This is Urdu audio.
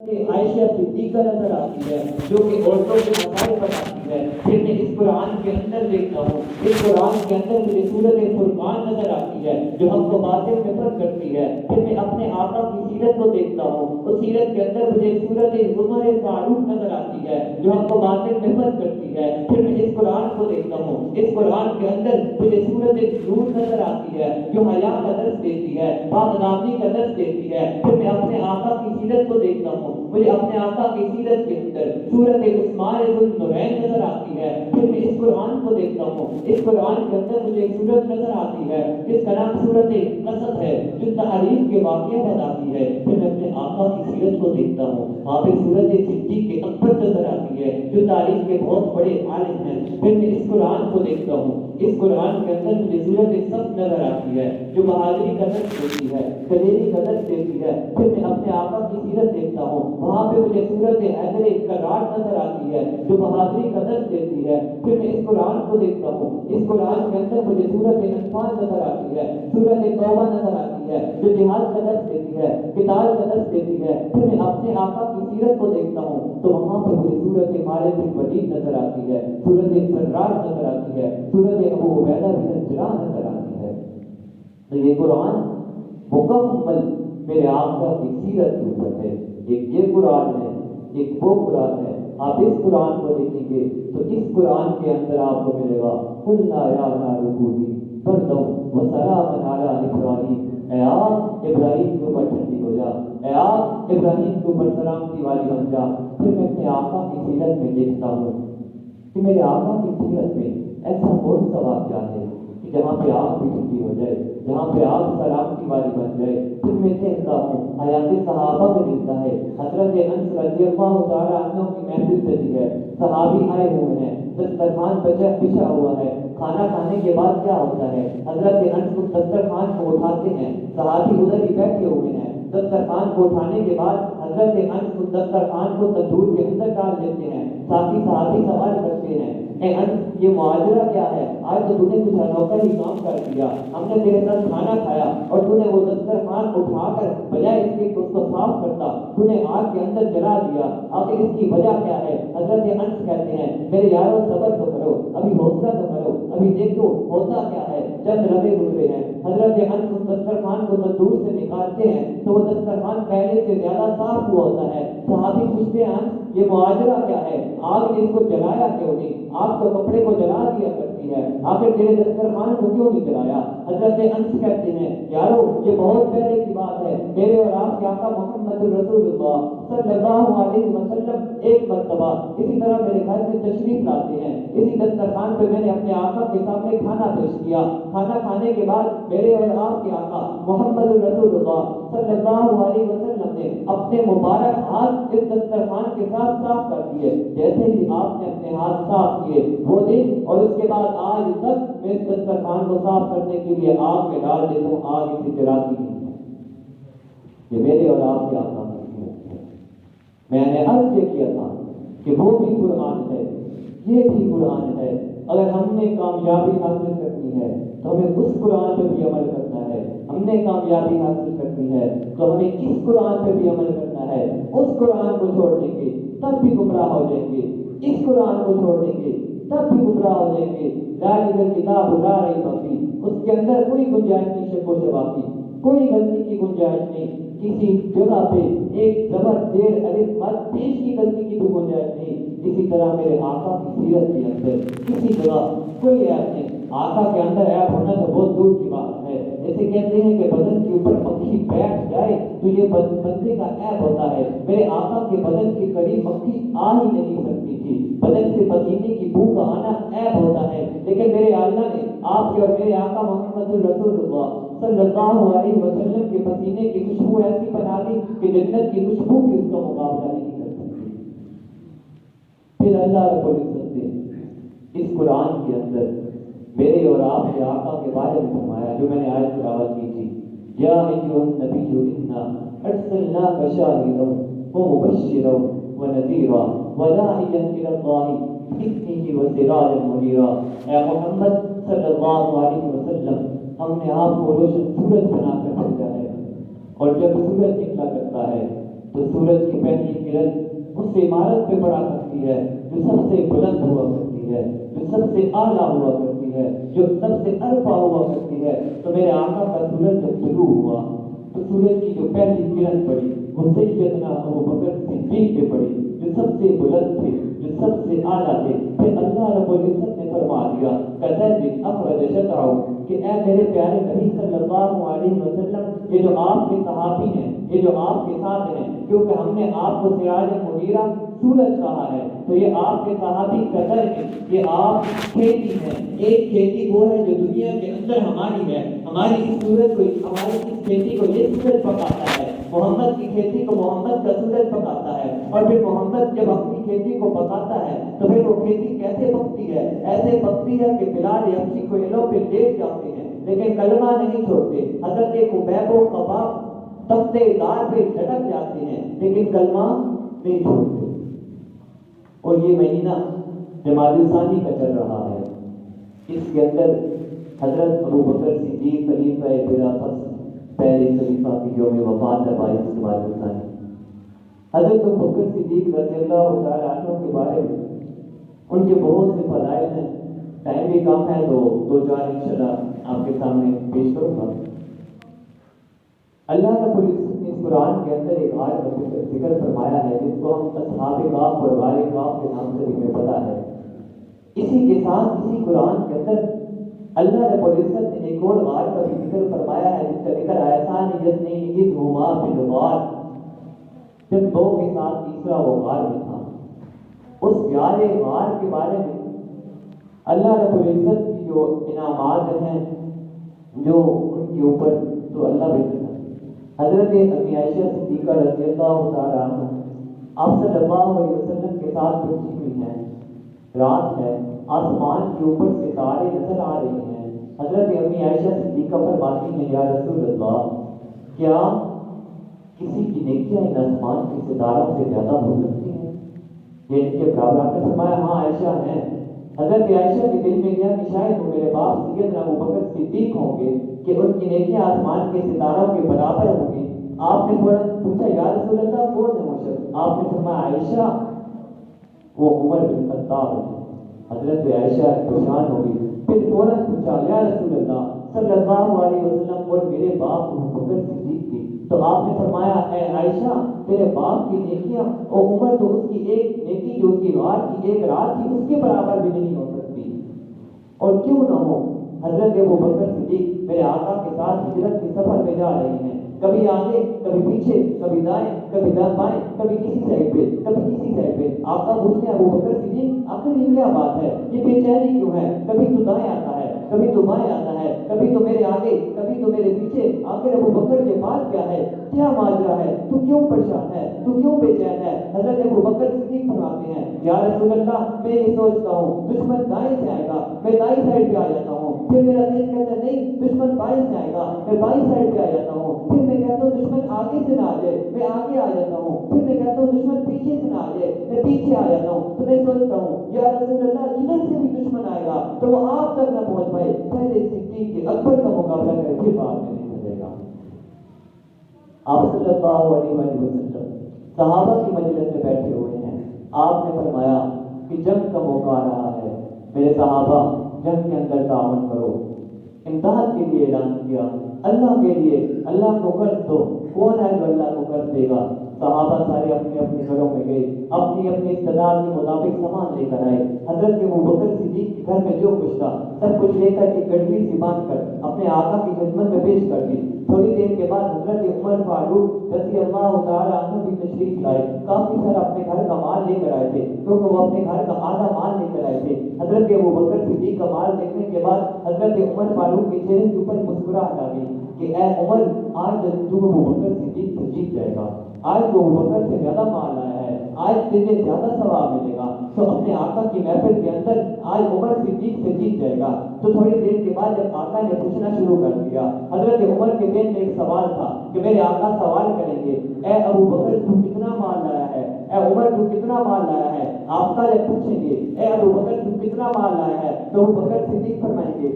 عائشہ صدیقہ نظر آتی ہے جو کہ عورتوں کے مسائل بتاتی ہے. پھر میں اس قرآن کے اندر دیکھتا ہوں، اس قرآن کے اندر مجھے سورۃ فرقان نظر آتی ہے جو حق و باطل میں فرق کرتی ہے. پھر میں اپنے آقا کی سیرت کو دیکھتا ہوں، اس سیرت کے اندر مجھے سورۃ زمر فاروق نظر آتی ہے جو حق و باطل میں فرق کرتی ہے. پھر میں اس قرآن کو دیکھتا ہوں، اس قرآن کے اندر مجھے سورۃ نور نظر آتی ہے جو حیا کا درس دیتی ہے، پاکدامنی کا درس دیتی ہے. پھر میں اپنے آقا کی سیرت کو دیکھتا ہوں، مجھے اپنے آقا کی سیرت کے اندر سورۃ عثمان ذو النورین نظر آتی ہے. پھر میں اس قرآن کو دیکھتا ہوں، اس قرآن کے اندر مجھے ایک سورت نظر آتی ہے جس کا نام سورۃ قصص ہے جو تحریف کے واقعہ بتاتی ہے. پھر میں اپنے آقا کی سیرت کو دیکھتا ہوں، وہاں پہ سورۃ صدیق اکبر نظر آتی ہے جو تاریخ کے بہت بڑے عالم ہیں. پھر میں اس قرآن کو دیکھتا ہوں، اس قرآن کے اندر مجھے سورۃ صف نظر آتی ہے جو بہادری کا درس دیتی ہے، دلیری کا درس دیتی ہے. پھر میں اپنے آقا کی سیرت دیکھتا ہوں، وہاں پہ مجھے سورۃ حیدر کرار نظر آتی ہے جو بہادری کا درس دیتی ہے. پھر میں اس قرآن کو دیکھتا ہوں، اس قرآن کے اندر مجھے سورۃ انفال نظر آتی ہے، سورۃ توبہ نظر آتی ہے جو جہاد کا درس دیتی ہے، قتال کا درس دیتی ہے. پھر میں اپنے آقا کی سیرت کو دیکھتا ہوں تو وہاں پہ مجھے سورۃ خالد بن ولید نظر آتی ہے، سورۃ سراج نظر آتی ہے، سورۃ ابو عبیدہ بن الجراح نظر آتی ہے. تو یہ قرآن مکمل میرے آقا کی سیرت کے اوپر ہے. ایک یہ قرآن ہے، ایک وہ قرآن ہے. آپ اس قرآن کو دیکھیں گے تو اس قرآن کے اندر آپ کو ملے گا قُلْنَا يَا نَارُ كُونِي بَرْدًا وَسَلَامًا عَلَىٰ إِبْرَاهِيمَ. اے آگ ابراہیم کے اوپر ٹھنڈی ہو جا، اے آگ ابراہیم کے اوپر سلامتی والی بن جا. پھر میں اپنے آقا کی سیرت میں دیکھتا ہوں کہ میرے آقا کی سیرت میں ایسا کون سا واقعہ ہے کہ جہاں پہ آگ بھی ٹھنڈی ہو جائے، جہاں پہ آگ سلامتی والی بن جائے. پھر میں دیکھتا ہوں حیات صحابہ میں ملتا ہے. حضرت انس رضی اللہ تعالیٰ عنہ کی محفل سجی ہے، صحابی آئے ہوئے ہیں، دسترخوان بچھا ہوا ہے. کھانا کھانے کے بعد کیا ہوتا ہے، حضرت انس اس دسترخوان کو اٹھاتے ہیں، صحابی ادھر ہی بیٹھے ہوئے ہیں. دسترخوان کو اٹھانے کے بعد حضرت انس اس دسترخوان کو تندور کے اندر ڈال دیتے ہیں. ساتھی صحابی سوال کرتے ہیں، اے انس یہ معاجرہ کیا ہے؟ آج تو تم نے کچھ انوکھا ہی کام کر دیا، ہم نے تیرے ساتھ کھانا کھایا اور تو نے وہ دسترخوان اٹھا کر بجائے اس کے اس کو صاف کرتا تو نے آگ کے اندر جلا دیا. آخر اس کی وجہ کیا ہے؟ حضرت انس کہتے ہیں میرے یارو صبر تو کرو، ابھی حوصلہ تو کرو، ابھی دیکھو ہوتا کیا ہے. چند لمحے گزرے ہیں، حضرت انس اس دسترخوان کو تندور سے نکالتے ہیں تو وہ دسترخوان پہلے سے زیادہ صاف ہوا ہوتا ہے. صحابی پوچھتے ہیں انس یہ معاجرہ کیا ہے، آگ نے اس کو جلایا کیوں نہیں؟ آگ تو کپڑے کو جلا دیا کرتی ہے، آخر تیرے دسترخوان کو کیوں نہیں جلایا؟ حضرت انس کہتے ہیں یارو یہ بہت پہلے کی بات ہے، میرے اور آپ کے آقا محمد رسول اللہ صلی اللہ علیہ وسلم ایک مرتبہ اسی طرح میرے گھر میں تشریف لاتے ہیں. اسی دسترخوان پہ میں نے اپنے آقا کے سامنے کھانا پیش کیا. کھانا کھانے کے بعد میرے اور آپ کے آقا محمد رسول اللہ صلی اللہ علیہ وسلم نے اپنے مبارک ہاتھ اس دسترخوان کے ساتھ صاف کر دیے. جیسے ہی آپ نے اپنے ہاتھ صاف کیے وہ دن اور اس کے بعد آج تک میں اس دسترخوان کو صاف کرنے کے لیے آگ میں ڈال دیتا ہوں، آگ اسے جلاتی نہیں. یہ میرے اور آپ کے آقا کی سیرت ہے. میں نے عرض یہ کیا تھا کہ وہ بھی قرآن ہے، یہ بھی قرآن ہے. اگر ہم نے کامیابی حاصل کرنی ہے تو ہمیں اس قرآن پہ بھی عمل کرنا ہے. ہم نے کامیابی حاصل کرنی ہے تو ہمیں اس قرآن پہ بھی عمل کرنا ہے. اس قرآن کو چھوڑ دیں گے تب بھی گمراہ ہو جائیں گے، اس قرآن کو چھوڑ دیں گے تب بھی گمراہ ہو جائیں گے. ذالک الکتاب لا ریب فیہ، اس کے اندر کوئی گنجائش نہیں شک و شبہ کی، کوئی غلطی کی گنجائش نہیں. کسی جگہ پہ ایک زبر زیر الف مد پیش کی غلطی کی بھی گنجائش نہیں. اسی طرح میرے آقا کی سیرت کے اندر کسی جگہ کوئی عیب نہیں. آقا کے اندر عیب ہونا تو بہت دور کی بات ہے. جیسے کہتے ہیں کہ بدن کے اوپر مکھی بیٹھ جائے تو یہ بندے کا عیب ہوتا ہے. میرے آقا کے بدن کے قریب مکھی آ ہی نہیں سکتی تھی. بدن سے پسینے کی بو کا آنا عیب ہوتا ہے، لیکن میرے اللہ نے آپ کے اور میرے آقا محمد رسول اللہ صلی اللہ علیہ وسلم کے پسینے کی خوشبو ایسی بنا دی کہ جنت کی خوشبو بھی اس کا مقابلہ نہیں کر سکتی. پھر اللہ رب العزت نے اس قرآن کے اندر میرے اور آپ کے آقا کے بارے میں فرمایا جو میں نے آج تلاوت کی تھی، یا ایھا النبی انا ارسلناک شاہدا ومبشرا ونذیرا وداعیا الی اللہ بإذنہ وسراجا منیرا. اے محمد صلی اللہ علیہ وسلم، ہم نے آپ کو روشن سورج بنا کر بھیجا ہے، اور جب سورج نکلا کرتا ہے تو سورج کی پہلی کرن اس عمارت پہ پڑا کرتی ہے جو سب سے بلند ہوا کرتی ہے، جو سب سے اعلیٰ ہوا کرتی ہے، جو سب سے ارفع ہوا کرتی ہے۔ تو میرے آقا کا سورج جب طلوع ہوا تو سورج کی جو پہلی کرن پڑی وہ سیدنا ابوبکر صدیق پہ پڑی جو سب سے بلند تھے، جو سب سے اعلیٰ تھے۔ پھر اللہ رب العزت نے فرما دیا کذلک اخرج شطرہ کہ اے میرے پیارے نبی صلی اللہ علیہ وسلم، یہ جو آپ کے صحابی ہیں، یہ جو آپ کے ساتھ ہیں، کیونکہ ہم نے آپ کو سراج منیرہ سورج کہا ہے، تو یہ آپ کے صحابی قدر ہے، یہ آپ کھیتی ہیں۔ ایک کھیتی وہ ہے جو دنیا کے اندر ہماری ہے، ہماری اس سورج کو، ہماری اس کھیتی کو یہ سورج پکاتا ہے، محمد کی کھیتی کو محمد کا سورج پکاتا ہے۔ اور پھر محمد جب اپنی کھیتی کو پکاتا ہے تو پھر وہ کھیتی کیسے پکتی ہے؟ ایسے پکتی ہے کہ بلال حبشی کو ایلوں پہ لیٹ جاتے ہیں لیکن کلمہ نہیں چھوڑتے۔ حضرت خبیب و خباب تختے دار پہ لٹک جاتے ہیں لیکن کلمہ نہیں چھوڑتے۔ اور یہ مہینہ جمادی ثانی کا چل رہا ہے، اس کے اندر حضرت ابوبکر صدیق خلیفہ بلا فصل پہلے خلیفہ کی یوم وفات ہے 22 جمادی ثانی۔ حضرت ابوبکر صدیق رضی اللہ تعالیٰ عنہ کے بارے میں ان کے بہت سے فضائل ہیں، ٹائم بھی کم ہے تو دو چار انشاءاللہ آپ کے سامنے پیش کروں گا۔ اللہ رب العزت نے اس قرآن کے اندر ایک غار کا ذکر فرمایا ہے جس کو ہم اصحاب کہف اور غار کہف کے نام سے بھی ہمیں پتہ ہے۔ اسی کے ساتھ اسی قرآن کے اندر اللہ رب العزت نے ایک اور غار کا بھی ذکر فرمایا ہے جس کا ذکر آیتان یزنین اذ ہما فی الغار، جب دو کے ساتھ تیسرا وہ غار میں تھا۔ اس یار غار کے بارے میں اللہ رب العزت کی جو انعامات ہیں جو ان کے اوپر تو اللہ بھی کرتا ہے۔ حضرت امی عائشہ صدیقہ رضی اللہ تعالیٰ عنہ آپ صلی اللہ علیہ وسلم کے ساتھ بیٹھی ہوئی ہیں، رات ہے، آسمان کے اوپر ستارے نظر آ رہے ہیں۔ حضرت امی عائشہ صدیقہ فرماتی ہیں یا رسول اللہ، کیا کسی کی نیکیاں ان آسمان کے ستاروں سے زیادہ ہو سکتی ہیں؟ یہ ان کے برابر؟ آپ نے فرمایا ہاں عائشہ ہیں۔ حضرت عائشہ کے دل میں کیا کہ شاید وہ میرے باپ سیدنا ابوبکر صدیق ہوں گے کہ ان کی نیکیاں آسمان کے ستاروں کے برابر ہوں گی۔ آپ نے فوراً پوچھا یا رسول اللہ کون ہے وہ شخص؟ آپ نے فرمایا عائشہ وہ عمر بن خطاب ہے۔ حضرت عائشہ پریشان ہو گئی، پھر فوراً پوچھا یا رسول اللہ صلی اللہ علیہ وسلم اور میرے باپ ابوبکر صدیق کی؟ تو آپ نے فرمایا اے عائشہ تیرے باپ کی نیکیاں اور عمر تو اس کی ایک نیکی جو اس کی غار کی ایک رات تھی اس کے برابر بھی نہیں ہو سکتی۔ اور کیوں نہ ہو، حضرت ابوبکر صدیق میرے آقا کے ساتھ ہجرت کے سفر میں جا رہے ہیں، کبھی آگے کبھی پیچھے، کبھی دائیں کبھی بائیں، کبھی کسی سائڈ پہ کبھی کسی سائڈ پہ۔ آقا پوچھتے ہیں ابوبکر صدیق آخر یہ کیا بات ہے، یہ بے چینی کیوں ہے؟ کبھی تو دائیں آتا ہے، کبھی تو بائیں آتا ہے، کبھی تو میرے آگے کبھی تو میرے پیچھے، آخر ابوبکر یہ بات کیا ہے؟ کیا ماجرا ہے؟ تو کیوں پریشان ہے؟ تو کیوں بے چین ہے؟ حضرت ابوبکر صدیق فرماتے ہیں یا رسول اللہ میں یہ سوچتا ہوں دشمن دائیں سے آئے گا، میں دائیں سائڈ پہ آ جاتا ہوں، پھر میرا ذہن کہتا ہے نہیں دشمن بائیں سے آئے گا، میں بائیں سائڈ پہ آ جاتا ہوں، پھر میں کہتا ہوں دشمن آگے سے نہ آ جائے، میں آگے آ جاتا ہوں، پھر میں کہتا ہوں دشمن پیچھے سے نہ آ جائے، میں پیچھے آ جاتا ہوں۔ تو میں سوچتا ہوں یا رسول اللہ جدھر سے بھی دشمن آئے گا تو وہ آپ تک نہ پہنچ پائے، پہلے صدیق کے اکبر کا مقابلہ کرے پھر بعد میں نہیں چلے گا۔ آپ صلی اللہ علیہ وسلم صحابہ کی مجلس میں بیٹھے ہوئے ہیں، آپ نے فرمایا کہ جنگ کا موقع آ رہا ہے، میرے صحابہ جنگ کے اندر تعاون کرو۔ امداد کے لیے اعلان کیا، اللہ کے لیے، اللہ کو قرض دو، کون ہے جو اللہ کو قرض دے گا؟ صحابہ سارے اپنے اپنے گھروں میں گئے، اپنی اپنی استطاعت کے مطابق سامان لے کر آئے۔ حضرت ابوبکر صدیق کے گھر میں جو کچھ تھا سب کچھ لے کر ایک گٹری سی باندھ کر اپنے آقا کی خدمت میں پیش کر دی۔ تھوڑی دیر کے بعد حضرت عمر فاروق رضی اللہ تعالیٰ عنہ بھی تشریف لائے، کافی سارا اپنے گھر کا مال لے کر آئے تھے کیونکہ وہ اپنے گھر کا آدھا مال لے کر آئے تھے۔ حضرت ابوبکر صدیق کا مال دیکھنے کے بعد حضرت عمر فاروق کے چہرے کے اوپر مسکراہٹ آ گئی کہ اے عمر آج تو ابوبکر صدیق سے جیت جائے گا، آج تو ابوبکر سے زیادہ مال لایا ہے، آج تجھے زیادہ ثواب ملے گا، تو اپنے آقا کی محفل کے اندر آج عمر صدیق سے جیت جائے گا۔ تو تھوڑی دیر کے بعد جب آقا نے پوچھنا شروع کر دیا، حضرت عمر کے ذہن میں ایک سوال تھا کہ میرے آقا سوال کریں گے اے ابوبکر تو کتنا مال لایا ہے، اے عمر تو کتنا مال لایا ہے؟ آقا جب پوچھیں گے اے ابوبکر تو کتنا مال لایا ہے تو ابوبکر صدیق فرمائیں گے